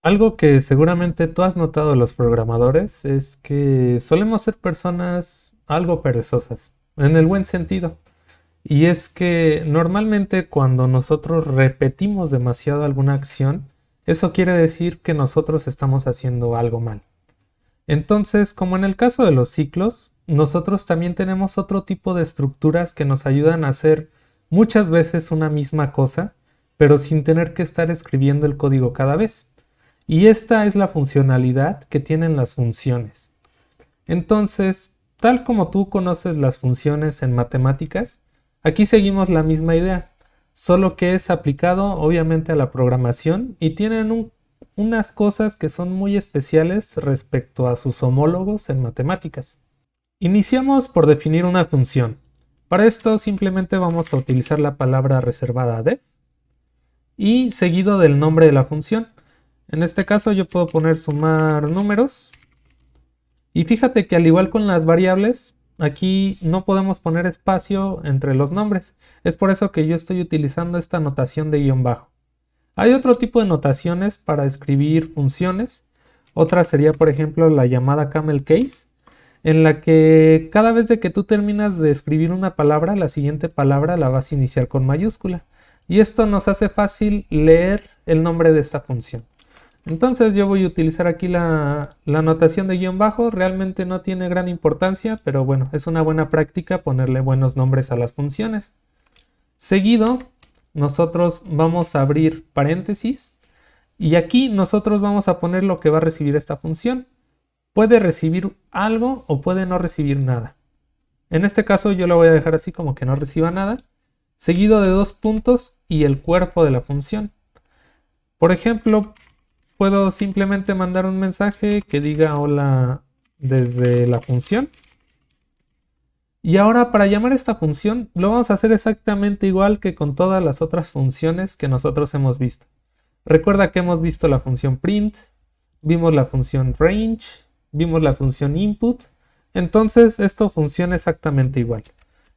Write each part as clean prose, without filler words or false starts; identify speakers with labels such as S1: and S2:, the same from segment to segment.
S1: Algo que seguramente tú has notado de los programadores es que solemos ser personas algo perezosas, en el buen sentido. Y es que normalmente cuando nosotros repetimos demasiado alguna acción, eso quiere decir que nosotros estamos haciendo algo mal. Entonces, como en el caso de los ciclos, nosotros también tenemos otro tipo de estructuras que nos ayudan a hacer muchas veces una misma cosa, pero sin tener que estar escribiendo el código cada vez. Y esta es la funcionalidad que tienen las funciones. Entonces, tal como tú conoces las funciones en matemáticas, aquí seguimos la misma idea, solo que es aplicado obviamente a la programación y tienen unas cosas que son muy especiales respecto a sus homólogos en matemáticas. Iniciamos por definir una función. Para esto simplemente vamos a utilizar la palabra reservada de y seguido del nombre de la función. En este caso yo puedo poner sumar números. Y fíjate que al igual con las variables, aquí no podemos poner espacio entre los nombres. Es por eso que yo estoy utilizando esta notación de guión bajo. Hay otro tipo de notaciones para escribir funciones. Otra sería, por ejemplo, la llamada camel case, en la que cada vez de que tú terminas de escribir una palabra, la siguiente palabra la vas a iniciar con mayúscula. Y esto nos hace fácil leer el nombre de esta función. Entonces yo voy a utilizar aquí la notación de guión bajo, realmente no tiene gran importancia, pero bueno, es una buena práctica ponerle buenos nombres a las funciones. Seguido, nosotros vamos a abrir paréntesis y aquí nosotros vamos a poner lo que va a recibir esta función. Puede recibir algo o puede no recibir nada. En este caso yo lo voy a dejar así como que no reciba nada, seguido de dos puntos y el cuerpo de la función. Por ejemplo, puedo simplemente mandar un mensaje que diga hola desde la función. Y ahora para llamar esta función lo vamos a hacer exactamente igual que con todas las otras funciones que nosotros hemos visto. Recuerda que hemos visto la función print, vimos la función range, vimos la función input. Entonces esto funciona exactamente igual.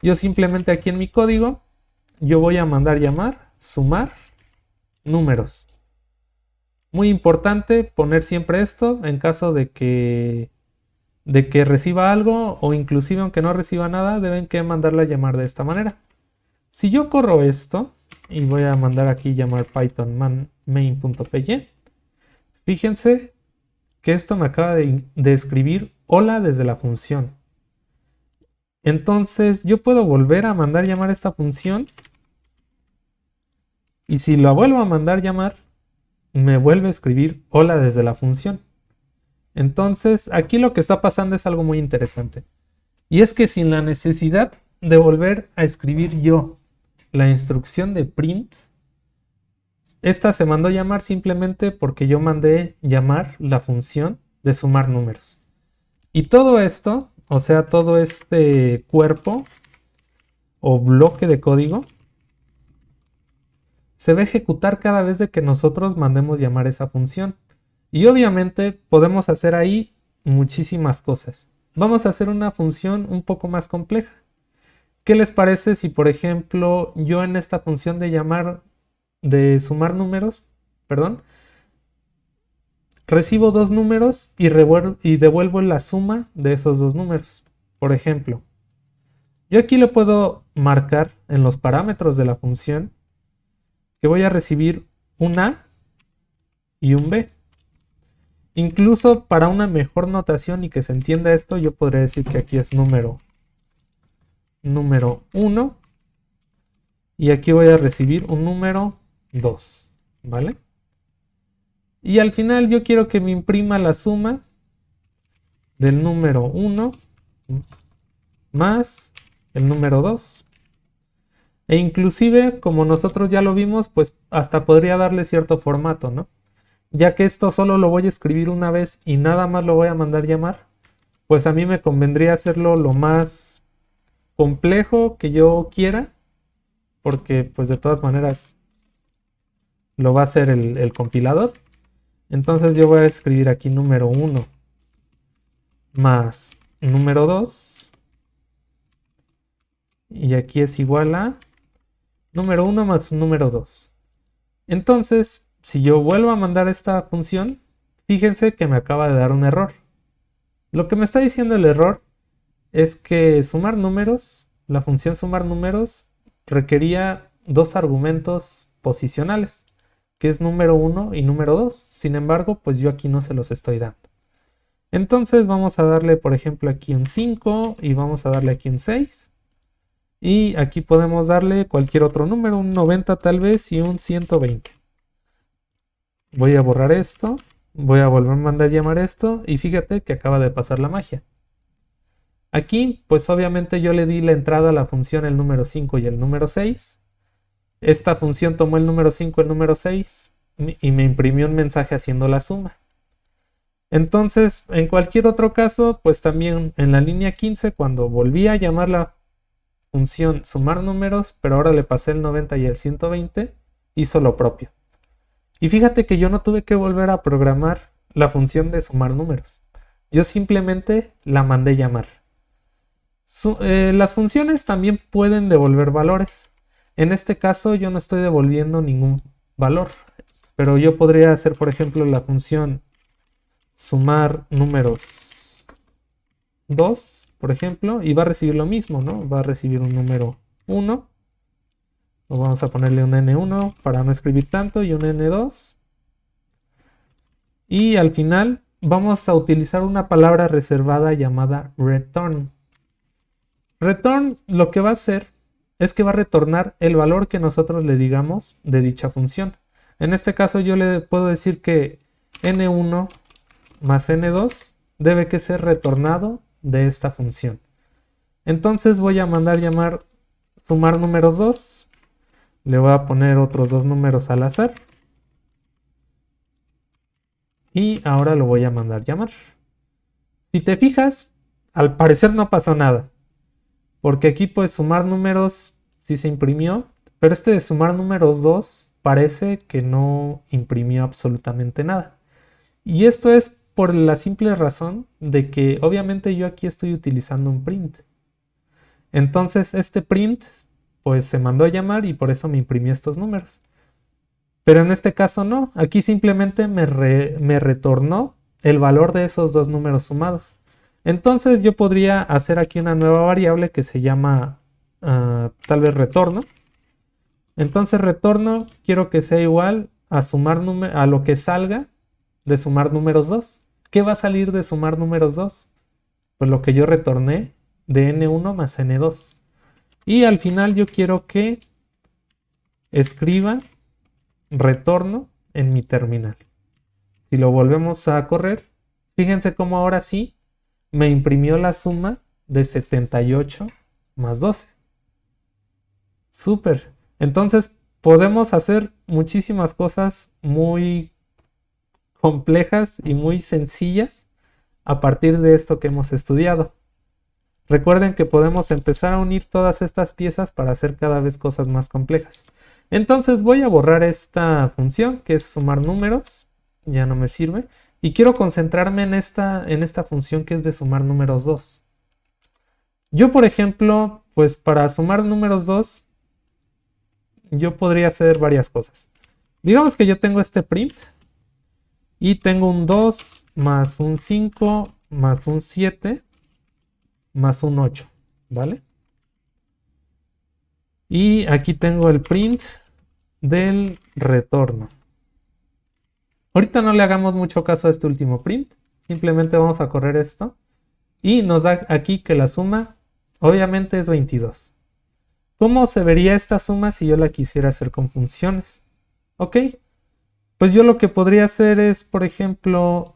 S1: Yo simplemente aquí en mi código, yo voy a mandar llamar, sumar números. Muy importante poner siempre esto en caso de que reciba algo o inclusive aunque no reciba nada, deben que mandarla a llamar de esta manera. Si yo corro esto y voy a mandar aquí llamar python main.py, fíjense que esto me acaba de escribir hola desde la función. Entonces yo puedo volver a mandar llamar esta función y si la vuelvo a mandar llamar, me vuelve a escribir hola desde la función. Entonces, aquí lo que está pasando es algo muy interesante. Y es que sin la necesidad de volver a escribir yo la instrucción de print, esta se mandó llamar simplemente porque yo mandé llamar la función de sumar números. Y todo esto, o sea, todo este cuerpo o bloque de código, se va a ejecutar cada vez de que nosotros mandemos llamar esa función. Y obviamente podemos hacer ahí muchísimas cosas. Vamos a hacer una función un poco más compleja. ¿Qué les parece si, por ejemplo, yo en esta función de llamar, de sumar números, perdón, recibo dos números y devuelvo la suma de esos dos números? Por ejemplo, yo aquí le puedo marcar en los parámetros de la función que voy a recibir un A y un B. Incluso para una mejor notación y que se entienda esto, yo podría decir que aquí es número 1 y aquí voy a recibir un número 2, ¿vale? Y al final yo quiero que me imprima la suma del número 1 más el número 2. E inclusive, como nosotros ya lo vimos, pues hasta podría darle cierto formato, ¿no? Ya que esto solo lo voy a escribir una vez y nada más lo voy a mandar llamar, pues a mí me convendría hacerlo lo más complejo que yo quiera, porque pues de todas maneras lo va a hacer el compilador. Entonces yo voy a escribir aquí número 1 más número 2 y aquí es igual a número 1 más número 2. Entonces si yo vuelvo a mandar esta función, fíjense que me acaba de dar un error. Lo que me está diciendo el error es que sumar números, la función sumar números, requería dos argumentos posicionales, que es número 1 y número 2. Sin embargo, pues yo aquí no se los estoy dando. Entonces vamos a darle, por ejemplo, aquí un 5 y vamos a darle aquí un 6. Y aquí podemos darle cualquier otro número, un 90 tal vez y un 120. Voy a borrar esto, voy a volver a mandar llamar esto y fíjate que acaba de pasar la magia. Aquí, pues obviamente yo le di la entrada a la función el número 5 y el número 6. Esta función tomó el número 5 y el número 6 y me imprimió un mensaje haciendo la suma. Entonces, en cualquier otro caso, pues también en la línea 15, cuando volví a llamar la función sumar números, pero ahora le pasé el 90 y el 120, hizo lo propio. Y fíjate que yo no tuve que volver a programar la función de sumar números. Yo simplemente la mandé llamar. Las funciones también pueden devolver valores. En este caso yo no estoy devolviendo ningún valor, pero yo podría hacer, por ejemplo, la función sumar números 2, por ejemplo, y va a recibir lo mismo, ¿no? Va a recibir un número 1. O vamos a ponerle un n1 para no escribir tanto y un n2. Y al final vamos a utilizar una palabra reservada llamada return. Return lo que va a hacer es que va a retornar el valor que nosotros le digamos de dicha función. En este caso yo le puedo decir que n1 más n2 debe que ser retornado de esta función. Entonces voy a mandar llamar sumar números 2. Le voy a poner otros dos números al azar. Y ahora lo voy a mandar llamar. Si te fijas, al parecer no pasó nada. Porque aquí pues sumar números sí se imprimió. Pero este de sumar números 2 parece que no imprimió absolutamente nada. Y esto es por la simple razón de que obviamente yo aquí estoy utilizando un print. Entonces este print pues se mandó a llamar y por eso me imprimió estos números. Pero en este caso no, aquí simplemente me retornó el valor de esos dos números sumados. Entonces yo podría hacer aquí una nueva variable que se llama tal vez retorno. Entonces retorno quiero que sea igual a sumar a lo que salga de sumar números 2. ¿Qué va a salir de sumar números 2? Pues lo que yo retorné de n1 más n2. Y al final yo quiero que escriba retorno en mi terminal. Si lo volvemos a correr, fíjense cómo ahora sí me imprimió la suma de 78 más 12. Súper. Entonces podemos hacer muchísimas cosas muy complejas y muy sencillas a partir de esto que hemos estudiado. Recuerden que podemos empezar a unir todas estas piezas para hacer cada vez cosas más complejas. Entonces voy a borrar esta función que es sumar números, ya no me sirve, y quiero concentrarme en esta función que es de sumar números 2. Yo, por ejemplo, pues para sumar números 2, yo podría hacer varias cosas. Digamos que yo tengo este print y tengo un 2 más un 5 más un 7 más un 8, ¿vale? Y aquí tengo el print del retorno. Ahorita no le hagamos mucho caso a este último print. Simplemente vamos a correr esto. Y nos da aquí que la suma obviamente es 22. ¿Cómo se vería esta suma si yo la quisiera hacer con funciones? Ok. Pues yo lo que podría hacer es, por ejemplo,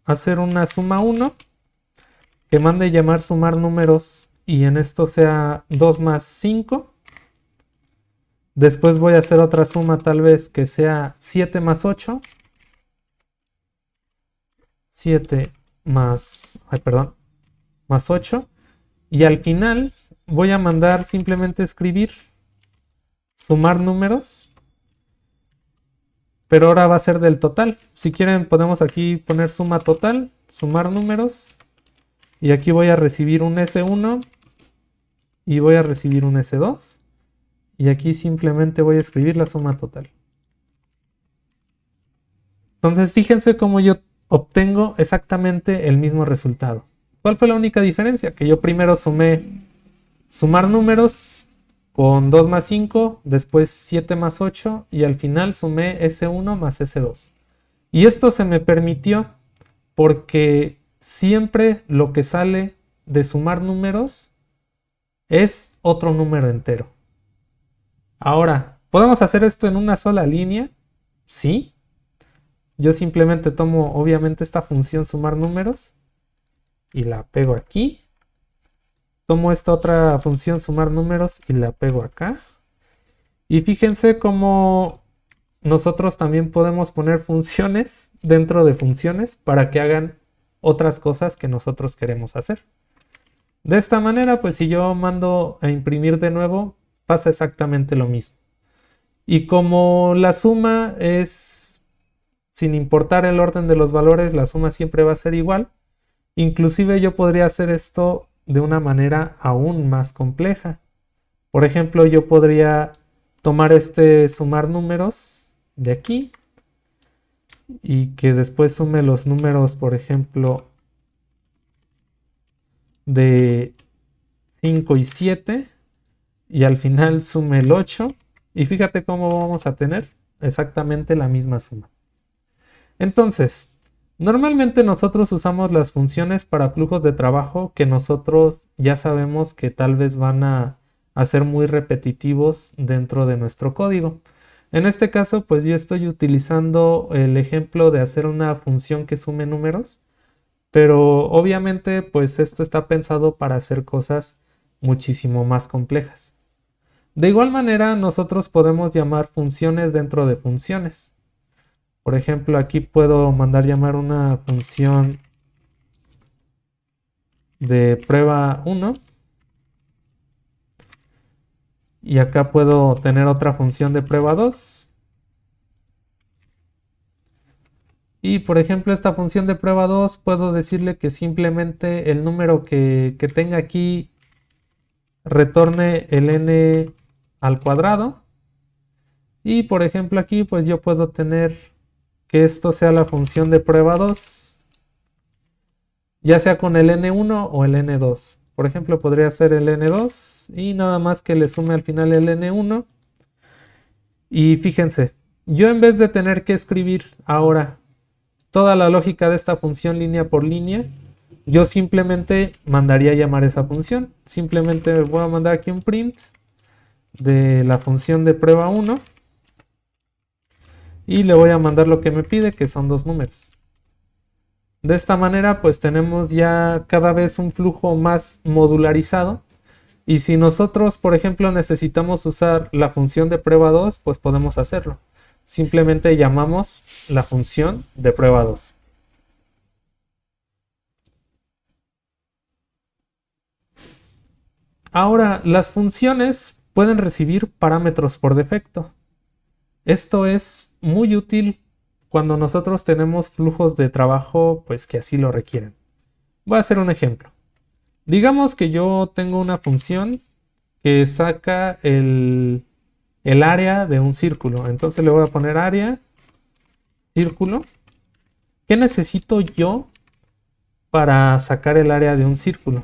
S1: hacer una suma 1. Que mande llamar sumar números y en esto sea 2 más 5. Después voy a hacer otra suma tal vez que sea 7 más 8. 7 más, más 8. Y al final voy a mandar simplemente escribir sumar números. Pero ahora va a ser del total. Si quieren podemos aquí poner suma total, sumar números. Y aquí voy a recibir un S1 y voy a recibir un S2. Y aquí simplemente voy a escribir la suma total. Entonces fíjense cómo yo obtengo exactamente el mismo resultado. ¿Cuál fue la única diferencia? Que yo primero sumar números con 2 más 5, después 7 más 8 y al final sumé S1 más S2. Y esto se me permitió porque siempre lo que sale de sumar números es otro número entero. Ahora, ¿podemos hacer esto en una sola línea? Sí. Yo simplemente tomo obviamente esta función sumar números y la pego aquí. Tomo esta otra función sumar números y la pego acá. Y fíjense cómo nosotros también podemos poner funciones dentro de funciones para que hagan otras cosas que nosotros queremos hacer. De esta manera, pues si yo mando a imprimir de nuevo, pasa exactamente lo mismo. Y como la suma es, sin importar el orden de los valores, la suma siempre va a ser igual. Inclusive yo podría hacer esto de una manera aún más compleja. Por ejemplo, yo podría tomar este sumar números de aquí y que después sume los números, por ejemplo, de 5 y 7 y al final sume el 8 y fíjate cómo vamos a tener exactamente la misma suma. Entonces, normalmente nosotros usamos las funciones para flujos de trabajo que nosotros ya sabemos que tal vez van a ser muy repetitivos dentro de nuestro código. En este caso, pues yo estoy utilizando el ejemplo de hacer una función que sume números, pero obviamente pues esto está pensado para hacer cosas muchísimo más complejas. De igual manera, nosotros podemos llamar funciones dentro de funciones. Por ejemplo, aquí puedo mandar llamar una función de prueba 1 y acá puedo tener otra función de prueba 2. Y por ejemplo, esta función de prueba 2 puedo decirle que simplemente el número que tenga aquí retorne el n al cuadrado. Y por ejemplo aquí pues yo puedo tener que esto sea la función de prueba 2, ya sea con el n1 o el n2. Por ejemplo, podría ser el n2 y nada más que le sume al final el n1. Y fíjense, yo en vez de tener que escribir ahora toda la lógica de esta función línea por línea, yo simplemente mandaría llamar esa función. Simplemente voy a mandar aquí un print de la función de prueba 1 y le voy a mandar lo que me pide, que son 2 números. De esta manera pues tenemos ya cada vez un flujo más modularizado y si nosotros por ejemplo necesitamos usar la función de prueba 2 pues podemos hacerlo. Simplemente llamamos la función de prueba 2. Ahora, las funciones pueden recibir parámetros por defecto. Esto es muy útil cuando nosotros tenemos flujos de trabajo pues que así lo requieren. Voy a hacer un ejemplo. Digamos que yo tengo una función que saca el área de un círculo. Entonces le voy a poner área, círculo. ¿Qué necesito yo para sacar el área de un círculo?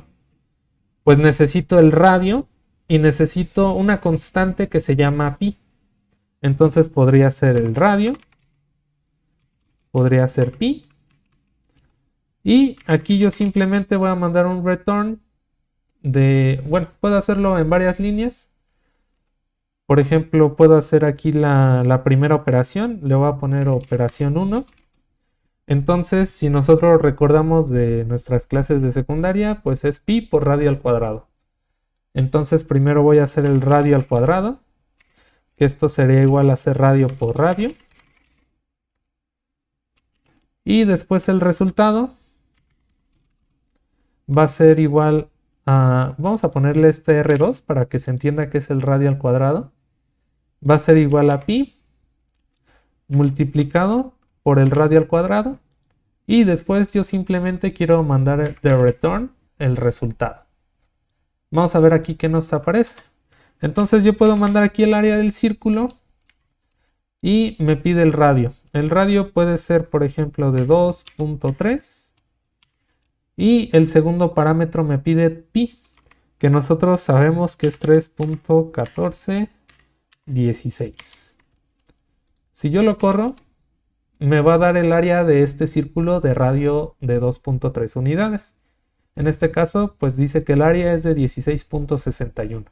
S1: Pues necesito el radio y necesito una constante que se llama pi. Entonces podría ser el radio, podría ser pi. Y aquí yo simplemente voy a mandar un return de, bueno, puedo hacerlo en varias líneas. Por ejemplo, puedo hacer aquí la primera operación, le voy a poner operación 1. Entonces, si nosotros recordamos de nuestras clases de secundaria, pues es pi por radio al cuadrado. Entonces, primero voy a hacer el radio al cuadrado, que esto sería igual a hacer radio por radio. Y después el resultado va a ser igual a, vamos a ponerle este R2 para que se entienda que es el radio al cuadrado. Va a ser igual a pi multiplicado por el radio al cuadrado. Y después yo simplemente quiero mandar de return el resultado. Vamos a ver aquí qué nos aparece. Entonces yo puedo mandar aquí el área del círculo. y me pide el radio. El radio puede ser, por ejemplo, de 2.3 y el segundo parámetro me pide pi, que nosotros sabemos que es 3.1416. Si yo lo corro, me va a dar el área de este círculo de radio de 2.3 unidades. En este caso, pues dice que el área es de 16.61.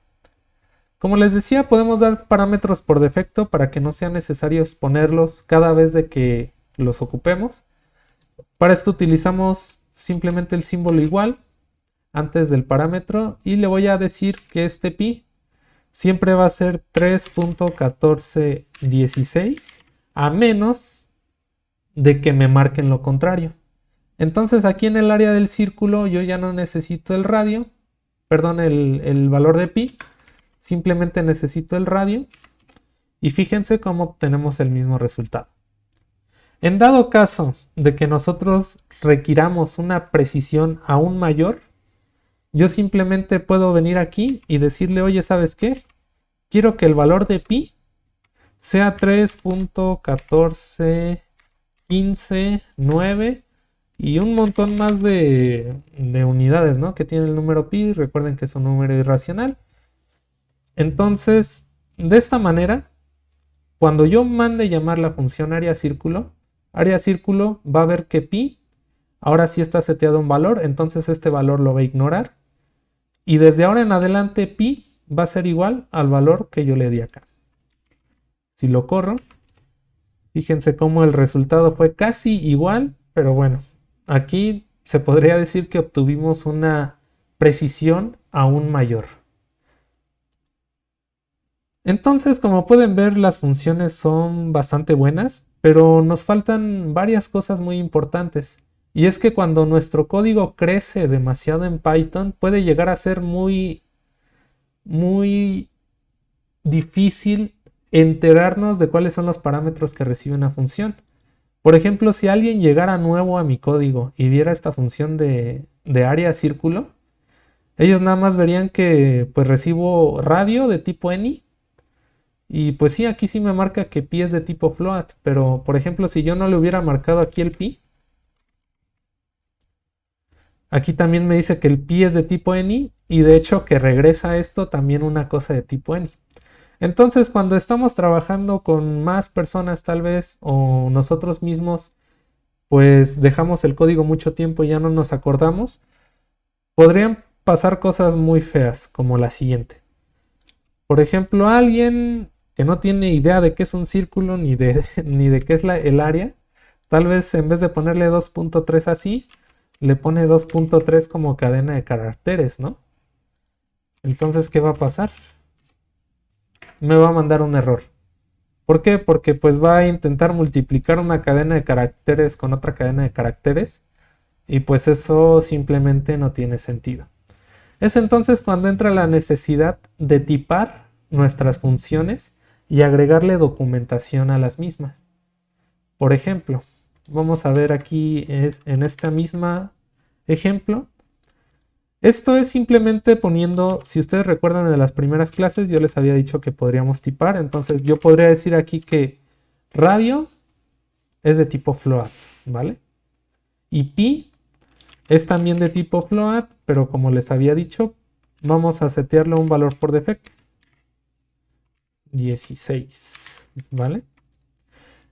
S1: Como les decía, podemos dar parámetros por defecto para que no sea necesario ponerlos cada vez de que los ocupemos. Para esto utilizamos simplemente el símbolo igual antes del parámetro y le voy a decir que este pi siempre va a ser 3.1416 a menos de que me marquen lo contrario. Entonces aquí en el área del círculo yo ya no necesito el radio, perdón, el valor de pi, simplemente necesito el radio y fíjense cómo obtenemos el mismo resultado. En dado caso de que nosotros requiramos una precisión aún mayor, yo simplemente puedo venir aquí y decirle, oye, ¿sabes qué? Quiero que el valor de pi sea 3.1415.9 y un montón más de unidades, ¿no? Que tiene el número pi. Recuerden que es un número irracional. Entonces, de esta manera, cuando yo mande llamar la función área círculo va a ver que pi ahora sí está seteado un valor, entonces este valor lo va a ignorar. Y desde ahora en adelante pi va a ser igual al valor que yo le di acá. Si lo corro, fíjense cómo el resultado fue casi igual, pero bueno, aquí se podría decir que obtuvimos una precisión aún mayor. Entonces, como pueden ver, las funciones son bastante buenas, pero nos faltan varias cosas muy importantes. Y es que cuando nuestro código crece demasiado en Python, puede llegar a ser muy difícil enterarnos de cuáles son los parámetros que recibe una función. Por ejemplo, si alguien llegara nuevo a mi código y viera esta función de área círculo, ellos nada más verían que pues recibo radio de tipo any. Y pues sí, aquí sí me marca que pi es de tipo float, pero por ejemplo, si yo no le hubiera marcado aquí el pi, aquí también me dice que el pi es de tipo any y de hecho que regresa esto también una cosa de tipo any. Entonces, cuando estamos trabajando con más personas tal vez o nosotros mismos, pues dejamos el código mucho tiempo y ya no nos acordamos, podrían pasar cosas muy feas como la siguiente. Por ejemplo, alguien que no tiene idea de qué es un círculo ni de qué es el área, tal vez en vez de ponerle 2.3 así, le pone 2.3 como cadena de caracteres, ¿no? Entonces, ¿qué va a pasar? Me va a mandar un error. ¿Por qué? Porque pues va a intentar multiplicar una cadena de caracteres con otra cadena de caracteres y pues eso simplemente no tiene sentido. Es entonces cuando entra la necesidad de tipar nuestras funciones y agregarle documentación a las mismas. Por ejemplo, vamos a ver aquí en esta misma ejemplo. Esto es simplemente poniendo, si ustedes recuerdan de las primeras clases, yo les había dicho que podríamos tipar. Entonces yo podría decir aquí que radio es de tipo float, ¿vale? Y pi es también de tipo float, pero como les había dicho, vamos a setearle un valor por defecto. 16, ¿vale?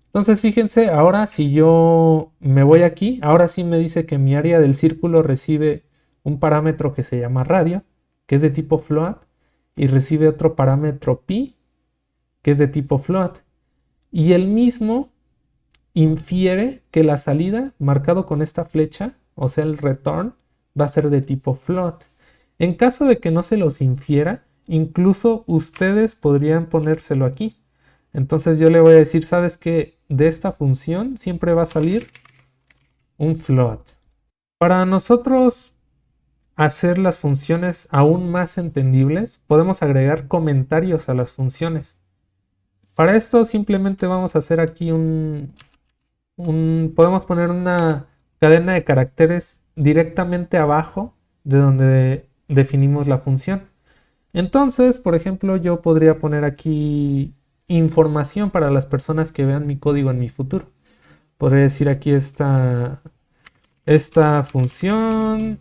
S1: Entonces fíjense, ahora si yo me voy aquí, ahora sí me dice que mi área del círculo recibe un parámetro que se llama radio, que es de tipo float, y recibe otro parámetro pi, que es de tipo float. Y el mismo infiere que la salida, marcado con esta flecha, o sea el return, va a ser de tipo float. En caso de que no se los infiera, incluso ustedes podrían ponérselo aquí. Entonces yo le voy a decir, ¿sabes qué? De esta función siempre va a salir un float. Para nosotros hacer las funciones aún más entendibles, podemos agregar comentarios a las funciones. Para esto simplemente vamos a hacer aquí podemos poner una cadena de caracteres directamente abajo de donde definimos la función. Entonces, por ejemplo, yo podría poner aquí información para las personas que vean mi código en mi futuro. Podría decir aquí esta función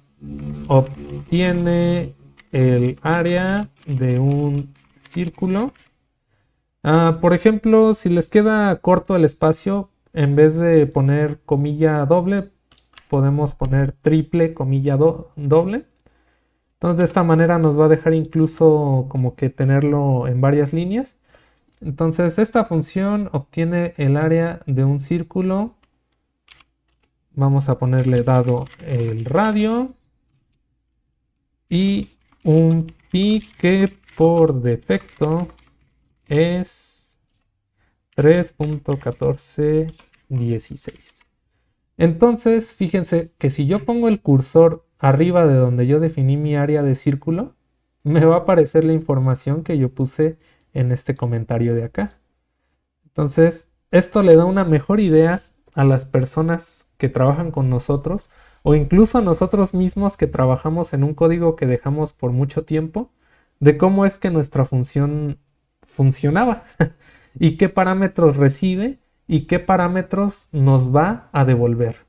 S1: obtiene el área de un círculo. Por ejemplo, si les queda corto el espacio, en vez de poner comilla doble, podemos poner triple comilla doble. Entonces de esta manera nos va a dejar incluso como que tenerlo en varias líneas. Entonces esta función obtiene el área de un círculo. Vamos a ponerle dado el radio y un pi que por defecto es 3.1416. Entonces, fíjense que si yo pongo el cursor arriba de donde yo definí mi área de círculo, me va a aparecer la información que yo puse en este comentario de acá. Entonces, esto le da una mejor idea a las personas que trabajan con nosotros o incluso a nosotros mismos que trabajamos en un código que dejamos por mucho tiempo, de cómo es que nuestra función funcionaba y qué parámetros recibe y qué parámetros nos va a devolver.